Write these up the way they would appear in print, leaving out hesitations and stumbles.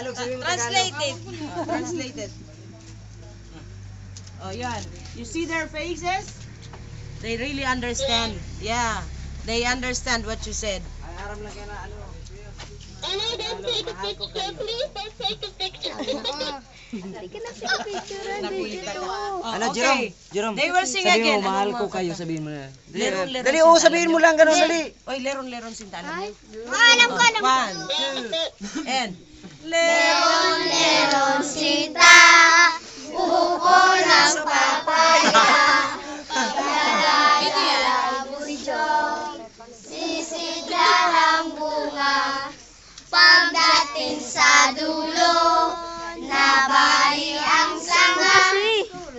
Tagalog, sabihin mo Tagalog. Translated. Translated. Oh, yan. You see their faces? They really understand. Yeah. They understand what you said. Ay, aram lang kaya na ano. Don't take a picture, please. Don't take a picture. Hindi ka na sa picture. Nakita ka. Oh, Ano, okay. Jerome? They will sing sabihin again. mo, mahal Anong ko mga kayo, kanta? sabihin mo na. Leron-leron Dali, sinta, sabihin alam mo niyo. lang, ganun, dali. Oy, leron-leron sinta. Alam mo? Alam ko, alam ko. 1, 2, and leron. Meron sita, buko ng papaya. Pagkala bunso, sisidlan ang bunga. Pagdating sa dulo, nabali ang sanga.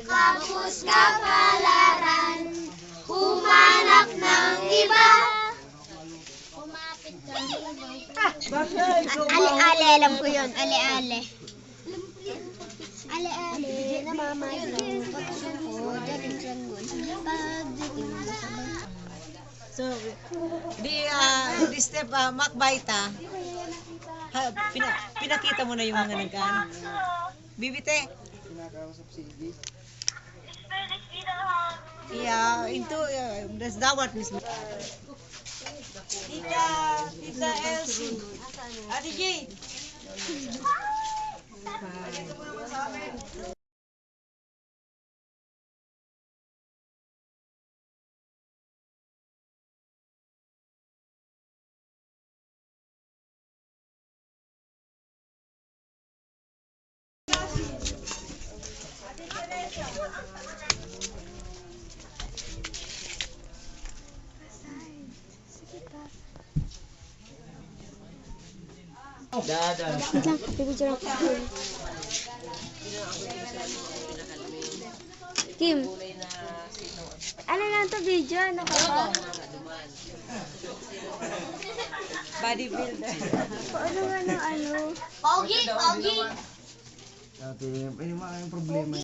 Kapos kapalaran, humanap ng iba. Kumapit ka. Ale-ale, alam ko yun. Ale-ale. Ale-ale, namamagin. Pagkakako, jaring-jarangon. Pagdating mo sa bangka. So, di step makbaita. Pinakita mo na yung mga nagkaan. Bibite. Kinakausap si Iggy. Yeah, into that's dawat mismo. Tita Elsie. Ate Jay. Dada. Kim, ano lang to video? Ano ka ba? Bodybuilder. Paano nga ng ano? Pogi, pogi. Dati, yung problema